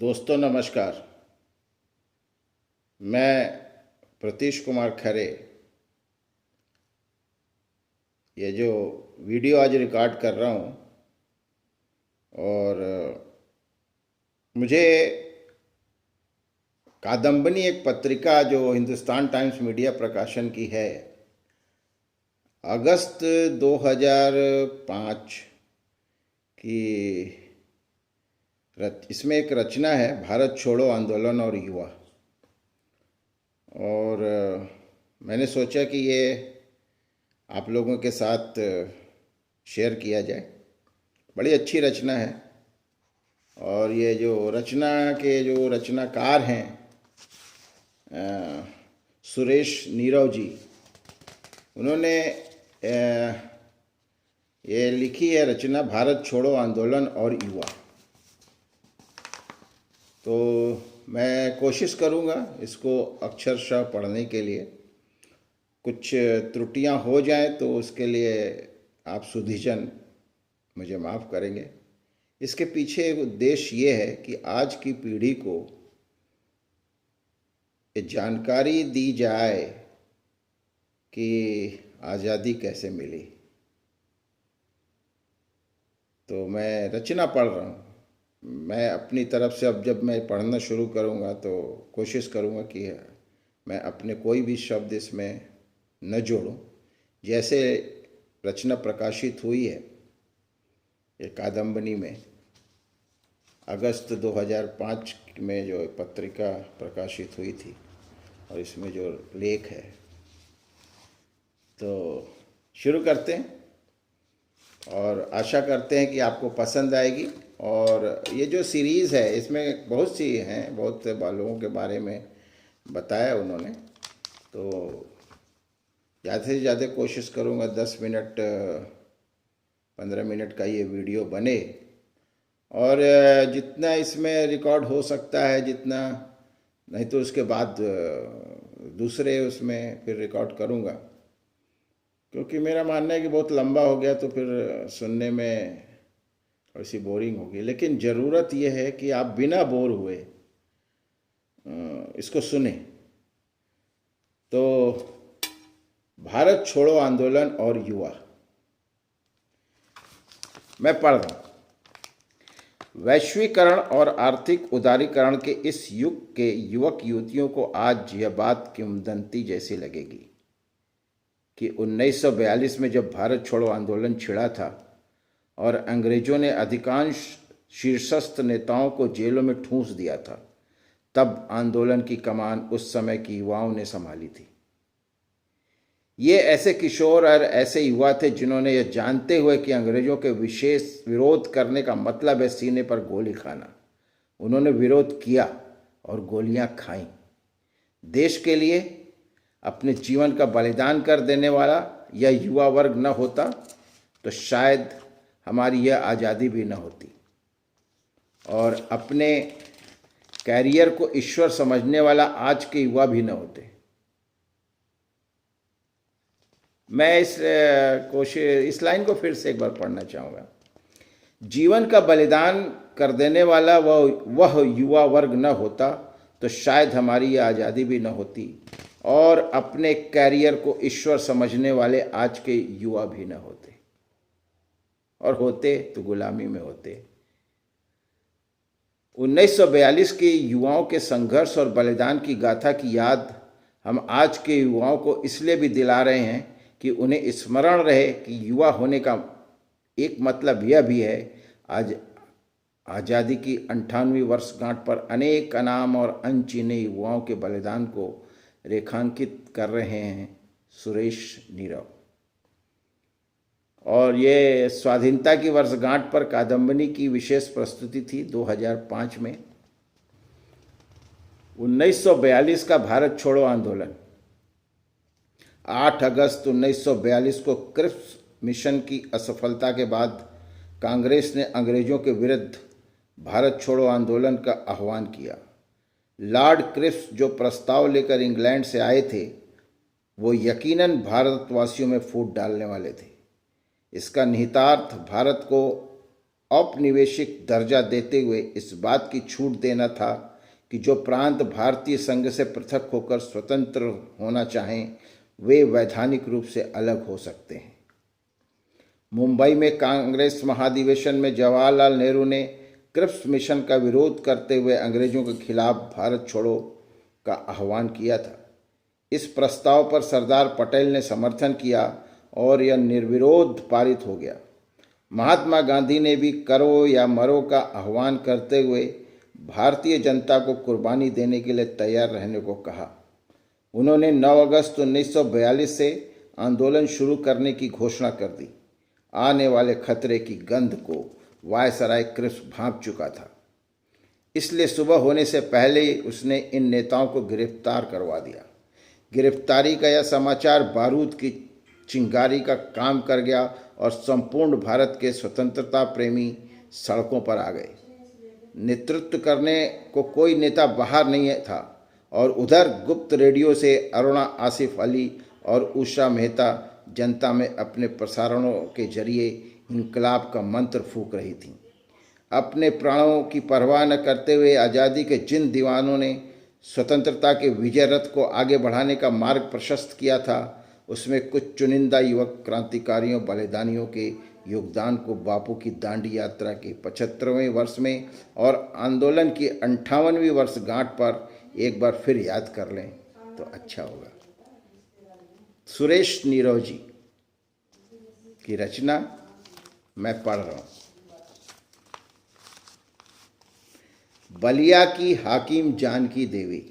दोस्तों नमस्कार। मैं प्रतीश कुमार खरे ये जो वीडियो आज रिकॉर्ड कर रहा हूँ और मुझे कादम्बनी एक पत्रिका जो हिंदुस्तान टाइम्स मीडिया प्रकाशन की है, अगस्त 2005 की इसमें एक रचना है भारत छोड़ो आंदोलन और युवा। और मैंने सोचा कि ये आप लोगों के साथ शेयर किया जाए। बड़ी अच्छी रचना है और ये जो रचना के जो रचनाकार हैं सुरेश नीरव जी, उन्होंने ये लिखी है रचना भारत छोड़ो आंदोलन और युवा। तो मैं कोशिश करूँगा इसको अक्षरशः पढ़ने के लिए। कुछ त्रुटियां हो जाएं तो उसके लिए आप सुधीजन मुझे माफ़ करेंगे। इसके पीछे एक उद्देश्य ये है कि आज की पीढ़ी को ये जानकारी दी जाए कि आज़ादी कैसे मिली। तो मैं रचना पढ़ रहा हूँ। मैं अपनी तरफ से अब जब मैं पढ़ना शुरू करूँगा तो कोशिश करूँगा कि मैं अपने कोई भी शब्द इसमें न जोड़ूं। जैसे रचना प्रकाशित हुई है ये कादम्बनी में, अगस्त 2005 में जो पत्रिका प्रकाशित हुई थी और इसमें जो लेख है, तो शुरू करते हैं और आशा करते हैं कि आपको पसंद आएगी। और ये जो सीरीज़ है इसमें बहुत सी हैं, बहुत से लोगों के बारे में बताया उन्होंने। तो ज़्यादा से ज़्यादा कोशिश करूँगा 10 मिनट 15 मिनट का ये वीडियो बने और जितना इसमें रिकॉर्ड हो सकता है, जितना नहीं तो उसके बाद दूसरे उसमें फिर रिकॉर्ड करूँगा, क्योंकि मेरा मानना है कि बहुत लंबा हो गया तो फिर सुनने में थोड़ी सी बोरिंग होगी। लेकिन ज़रूरत यह है कि आप बिना बोर हुए इसको सुने। तो भारत छोड़ो आंदोलन और युवा, मैं पढ़ रहा हूँ। वैश्वीकरण और आर्थिक उदारीकरण के इस युग के युवक युवतियों को आज यह बात किंवदंती जैसी लगेगी कि 1942 में जब भारत छोड़ो आंदोलन छिड़ा था और अंग्रेजों ने अधिकांश शीर्षस्थ नेताओं को जेलों में ठूंस दिया था, तब आंदोलन की कमान उस समय की युवाओं ने संभाली थी। ये ऐसे किशोर और ऐसे युवा थे जिन्होंने यह जानते हुए कि अंग्रेजों के विशेष विरोध करने का मतलब है सीने पर गोली खाना, उन्होंने विरोध किया और गोलियां खाईं। देश के लिए अपने जीवन का बलिदान कर देने वाला यह युवा वर्ग न होता तो शायद हमारी यह आज़ादी भी न होती और अपने कैरियर को ईश्वर समझने वाला आज के युवा भी न होते। मैं इस लाइन को फिर से एक बार पढ़ना चाहूँगा। जीवन का बलिदान कर देने वाला वह युवा वर्ग न होता तो शायद हमारी यह आज़ादी भी न होती और अपने कैरियर को ईश्वर समझने वाले आज के युवा भी न होते, और होते तो गुलामी में होते। 1942 के युवाओं के संघर्ष और बलिदान की गाथा की याद हम आज के युवाओं को इसलिए भी दिला रहे हैं कि उन्हें स्मरण रहे कि युवा होने का एक मतलब यह भी है आज आज़ादी की 98वीं वर्षगांठ पर अनेक अनाम और अनचिने युवाओं के बलिदान को रेखांकित कर रहे हैं सुरेश नीरव। और ये स्वाधीनता की वर्षगांठ पर कादम्बनी की विशेष प्रस्तुति थी 2005 में। 1942 का भारत छोड़ो आंदोलन 8 अगस्त 1942 को क्रिप्स मिशन की असफलता के बाद कांग्रेस ने अंग्रेजों के विरुद्ध भारत छोड़ो आंदोलन का आह्वान किया। लॉर्ड क्रिप्स जो प्रस्ताव लेकर इंग्लैंड से आए थे वो यकीनन भारतवासियों में फूट डालने वाले थे। इसका निहितार्थ भारत को औपनिवेशिक दर्जा देते हुए इस बात की छूट देना था कि जो प्रांत भारतीय संघ से पृथक होकर स्वतंत्र होना चाहें वे वैधानिक रूप से अलग हो सकते हैं। मुंबई में कांग्रेस महाधिवेशन में जवाहरलाल नेहरू ने क्रिप्स मिशन का विरोध करते हुए अंग्रेजों के खिलाफ भारत छोड़ो का आह्वान किया था। इस प्रस्ताव पर सरदार पटेल ने समर्थन किया और यह निर्विरोध पारित हो गया। महात्मा गांधी ने भी करो या मरो का आह्वान करते हुए भारतीय जनता को कुर्बानी देने के लिए तैयार रहने को कहा। उन्होंने 9 अगस्त 1942 से आंदोलन शुरू करने की घोषणा कर दी। आने वाले खतरे की गंध को वायसराय क्रिप्स भांप चुका था, इसलिए सुबह होने से पहले ही उसने इन नेताओं को गिरफ्तार करवा दिया। गिरफ्तारी का यह समाचार बारूद की चिंगारी का काम कर गया और संपूर्ण भारत के स्वतंत्रता प्रेमी सड़कों पर आ गए। नेतृत्व करने को कोई नेता बाहर नहीं था और उधर गुप्त रेडियो से अरुणा आसिफ अली और उषा मेहता जनता में अपने प्रसारणों के जरिए इनकलाब का मंत्र फूंक रही थीं। अपने प्राणों की परवाह न करते हुए आज़ादी के जिन दीवानों ने स्वतंत्रता के विजय रथ को आगे बढ़ाने का मार्ग प्रशस्त किया था, उसमें कुछ चुनिंदा युवक क्रांतिकारियों बलिदानियों के योगदान को बापू की दांडी यात्रा के 75वें वर्ष में और आंदोलन की 58वीं वर्षगांठ पर एक बार फिर याद कर लें तो अच्छा होगा। सुरेश नीरव जी की रचना मैं पढ़ रहा हूँ। बलिया की हाकिम जानकी देवी।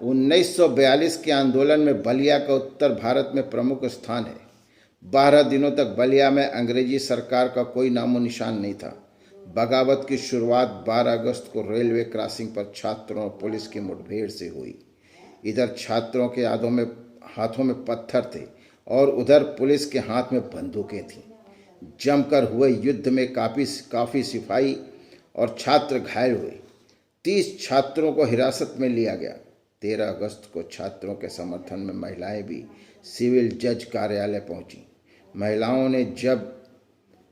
1942 के आंदोलन में बलिया का उत्तर भारत में प्रमुख स्थान है। 12 दिनों तक बलिया में अंग्रेजी सरकार का कोई नामो निशान नहीं था। बगावत की शुरुआत 12 अगस्त को रेलवे क्रॉसिंग पर छात्रों और पुलिस की मुठभेड़ से हुई। इधर छात्रों के हाथों में पत्थर थे और उधर पुलिस के हाथ में बंदूकें थीं। जमकर हुए युद्ध में काफ़ी सिपाही और छात्र घायल हुए। 30 छात्रों को हिरासत में लिया गया। 13 अगस्त को छात्रों के समर्थन में महिलाएं भी सिविल जज कार्यालय पहुंची। महिलाओं ने जब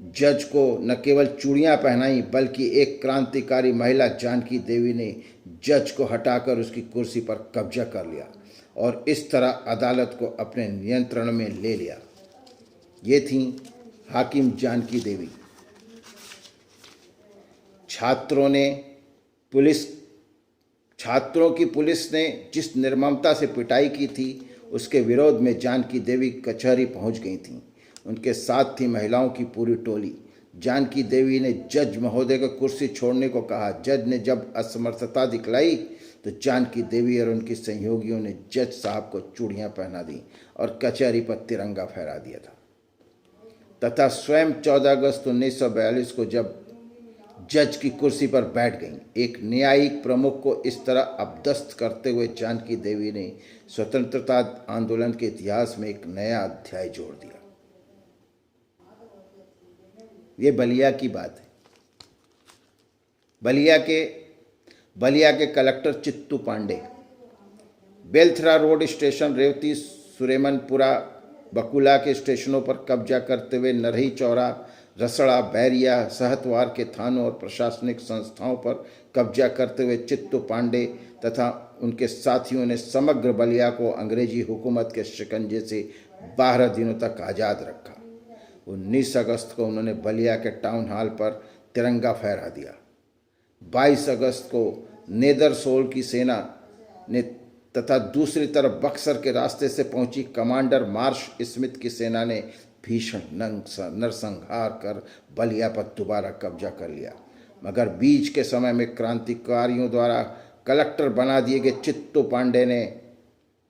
जज को न केवल चूड़ियां पहनाई बल्कि एक क्रांतिकारी महिला जानकी देवी ने जज को हटाकर उसकी कुर्सी पर कब्जा कर लिया और इस तरह अदालत को अपने नियंत्रण में ले लिया। ये थी हाकिम जानकी देवी। छात्रों की पुलिस ने जिस निर्ममता से पिटाई की थी उसके विरोध में जानकी देवी कचहरी पहुंच गई थीं। उनके साथ थी महिलाओं की पूरी टोली। जानकी देवी ने जज महोदय को कुर्सी छोड़ने को कहा। जज ने जब असमर्थता दिखलाई तो जानकी देवी और उनकी सहयोगियों ने जज साहब को चूड़ियां पहना दी और कचहरी पर तिरंगा फहरा दिया था तथा स्वयं 14 अगस्त 1942 को जब जज की कुर्सी पर बैठ गईं, एक न्यायिक प्रमुख को इस तरह अपदस्थ करते हुए जानकी देवी ने स्वतंत्रता आंदोलन के इतिहास में एक नया अध्याय जोड़ दिया। ये बलिया की बात है। बलिया के collector Chittu Pandey Belthara road station, Revati, Suremanpura, Bakula के स्टेशनों पर कब्जा करते हुए नरही चौरा, रसड़ा, बैरिया, सहतवार के थानों और प्रशासनिक संस्थाओं पर कब्जा करते हुए चित्तू पांडे तथा उनके साथियों ने समग्र बलिया को अंग्रेजी हुकूमत के शिकंजे से 12 दिनों तक आज़ाद रखा। 19 अगस्त को उन्होंने बलिया के टाउन हॉल पर तिरंगा फहरा दिया। 22 अगस्त को नेदरसोल की सेना ने तथा दूसरी तरफ बक्सर के रास्ते से पहुंची कमांडर मार्श स्मिथ की सेना ने भीषण नरसंहार कर बलिया पर दोबारा कब्जा कर लिया। मगर बीच के समय में क्रांतिकारियों द्वारा कलेक्टर बना दिए गए चित्तू पांडे ने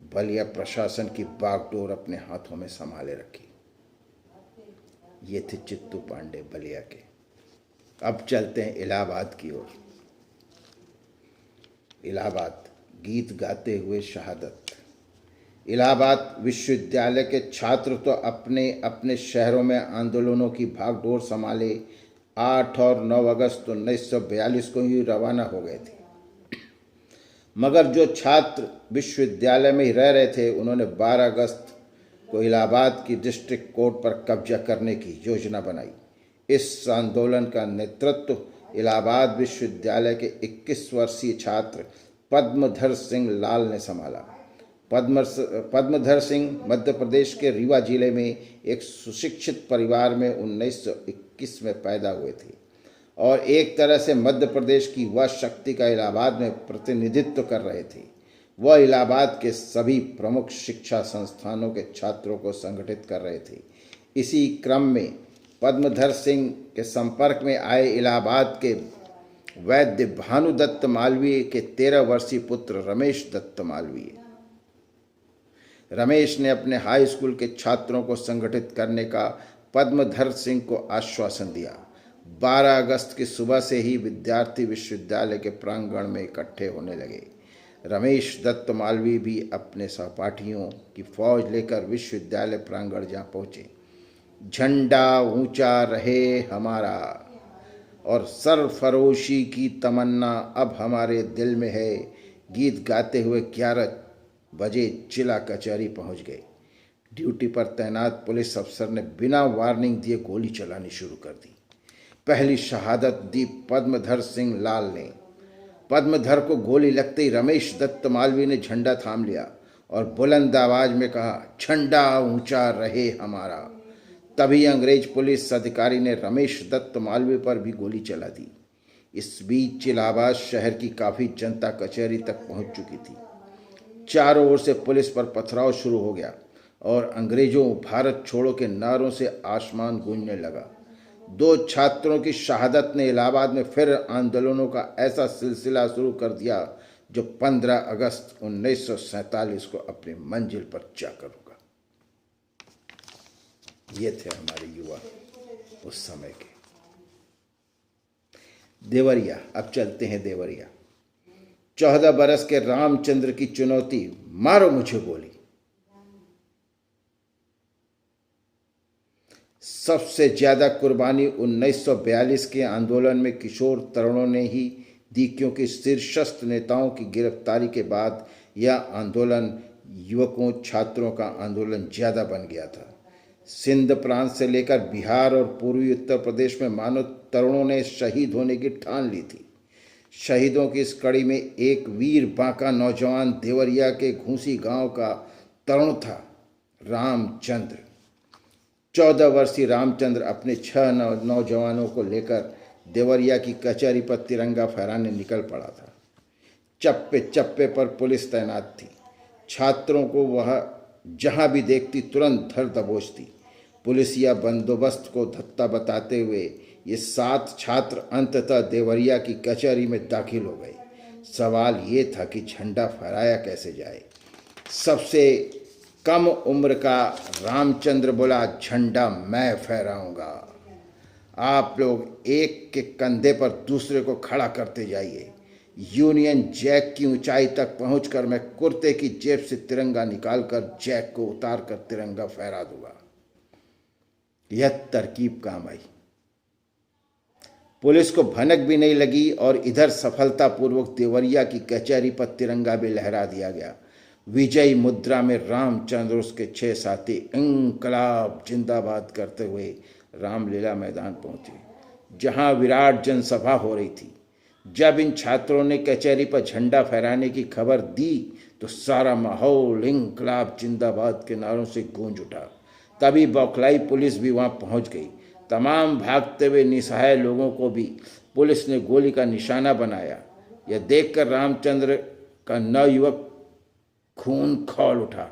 बलिया प्रशासन की बागडोर अपने हाथों में संभाले रखी। ये थे चित्तू पांडे बलिया के। अब चलते हैं इलाहाबाद की ओर। इलाहाबाद, गीत गाते हुए शहादत। इलाहाबाद विश्वविद्यालय के छात्र तो अपने अपने शहरों में आंदोलनों की भागदौड़ संभाले 8 और 9 अगस्त 1942 को ही रवाना हो गए थे। मगर जो छात्र विश्वविद्यालय में ही रह रहे थे, उन्होंने 12 अगस्त को इलाहाबाद की डिस्ट्रिक्ट कोर्ट पर कब्जा करने की योजना बनाई। इस आंदोलन का नेतृत्व इलाहाबाद विश्वविद्यालय के 21 वर्षीय छात्र पद्मधर सिंह लाल ने संभाला। पद्मधर सिंह मध्य प्रदेश के रीवा जिले में एक सुशिक्षित परिवार में 1921 में पैदा हुए थे और एक तरह से मध्य प्रदेश की वह शक्ति का इलाहाबाद में प्रतिनिधित्व कर रहे थे। वह इलाहाबाद के सभी प्रमुख शिक्षा संस्थानों के छात्रों को संगठित कर रहे थे। इसी क्रम में पद्मधर सिंह के संपर्क में आए इलाहाबाद के वैद्य भानुदत्त मालवीय के 13 वर्षीय पुत्र रमेश दत्त मालवीय। रमेश ने अपने हाई स्कूल के छात्रों को संगठित करने का पद्मधर सिंह को आश्वासन दिया। 12 अगस्त की सुबह से ही विद्यार्थी विश्वविद्यालय के प्रांगण में इकट्ठे होने लगे। रमेश दत्त मालवीय भी अपने सहपाठियों की फौज लेकर विश्वविद्यालय प्रांगण जा पहुंचे। झंडा ऊंचा रहे हमारा और सरफरोशी की तमन्ना अब हमारे दिल में है, गीत गाते हुए 11 बजे जिला कचहरी पहुंच गए। ड्यूटी पर तैनात पुलिस अफसर ने बिना वार्निंग दिए गोली चलानी शुरू कर दी। पहली शहादत दी पद्मधर सिंह लाल ने। पद्मधर को गोली लगते ही रमेश दत्त मालवीय ने झंडा थाम लिया और बुलंद आवाज में कहा, झंडा ऊंचा रहे हमारा। तभी अंग्रेज पुलिस अधिकारी ने रमेश दत्त मालवीय पर भी गोली चला दी। इस बीच इलाहाबाद शहर की काफी जनता कचहरी तक पहुंच चुकी थी। चारों ओर से पुलिस पर पथराव शुरू हो गया और अंग्रेजों भारत छोड़ो के नारों से आसमान गूंजने लगा। 2 छात्रों की शहादत ने इलाहाबाद में फिर आंदोलनों का ऐसा सिलसिला शुरू कर दिया जो 15 अगस्त 1947 को अपनी मंजिल पर जाकर रुका। ये थे हमारे युवा उस समय के। देवरिया, अब चलते हैं देवरिया। 14 बरस के रामचंद्र की चुनौती, मारो मुझे गोली। सबसे ज्यादा कुर्बानी 1942 के आंदोलन में किशोर तरुणों ने ही दी, क्योंकि शीर्षस्थ नेताओं की गिरफ्तारी के बाद यह आंदोलन युवकों छात्रों का आंदोलन ज्यादा बन गया था। सिंध प्रांत से लेकर बिहार और पूर्वी उत्तर प्रदेश में मानो तरुणों ने शहीद होने की ठान ली थी। शहीदों की इस कड़ी में एक वीर बांका नौजवान देवरिया के घूसी गांव का तरुण था, रामचंद्र। 14 वर्षीय रामचंद्र अपने 6 नौजवानों को लेकर देवरिया की कचहरी पर तिरंगा फहराने निकल पड़ा था। चप्पे चप्पे पर पुलिस तैनात थी। छात्रों को वह जहां भी देखती तुरंत धर दबोचती। पुलिसिया बंदोबस्त को धत्ता बताते हुए ये 7 छात्र अंततः देवरिया की कचहरी में दाखिल हो गए। सवाल ये था कि झंडा फहराया कैसे जाए। सबसे कम उम्र का रामचंद्र बोला, झंडा मैं फहराऊंगा। आप लोग एक के कंधे पर दूसरे को खड़ा करते जाइए। यूनियन जैक की ऊंचाई तक पहुंचकर मैं कुर्ते की जेब से तिरंगा निकालकर जैक को उतारकर तिरंगा फहरा दूंगा। यह तरकीब काम आई। पुलिस को भनक भी नहीं लगी और इधर सफलतापूर्वक देवरिया की कचहरी पर तिरंगा भी लहरा दिया गया। विजयी मुद्रा में रामचंद्र उसके 6 साथी इंकलाब जिंदाबाद करते हुए रामलीला मैदान पहुंचे, जहां विराट जनसभा हो रही थी। जब इन छात्रों ने कचहरी पर झंडा फहराने की खबर दी तो सारा माहौल इंकलाब जिंदाबाद के नारों से गूंज उठा। तभी बौखलाई पुलिस भी वहां पहुंच गई। तमाम भागते हुए निसहाय लोगों को भी पुलिस ने गोली का निशाना बनाया। यह देखकर रामचंद्र का नवयुवक खून खौल उठा।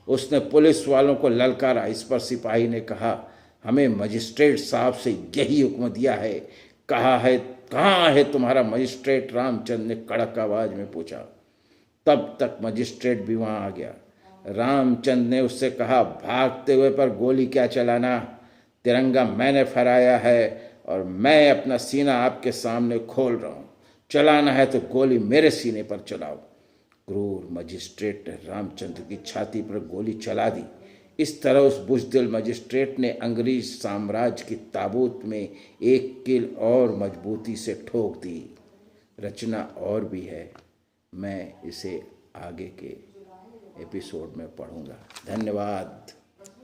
उसने पुलिस वालों को ललकारा। इस पर सिपाही ने कहा, हमें मजिस्ट्रेट साहब से यही हुक्म दिया है। कहाँ है तुम्हारा मजिस्ट्रेट? रामचंद्र ने कड़क आवाज में पूछा। तब तक मजिस्ट्रेट भी वहां आ गया। रामचंद्र ने उससे कहा, भागते हुए पर गोली क्या चलाना? तिरंगा मैंने फहराया है और मैं अपना सीना आपके सामने खोल रहा हूं। चलाना है तो गोली मेरे सीने पर चलाओ। क्रूर मजिस्ट्रेट ने रामचंद्र की छाती पर गोली चला दी। इस तरह उस बुजदिल मजिस्ट्रेट ने अंग्रेज साम्राज्य की ताबूत में एक कील और मजबूती से ठोक दी। रचना और भी है, मैं इसे आगे के एपिसोड में पढ़ूंगा। धन्यवाद।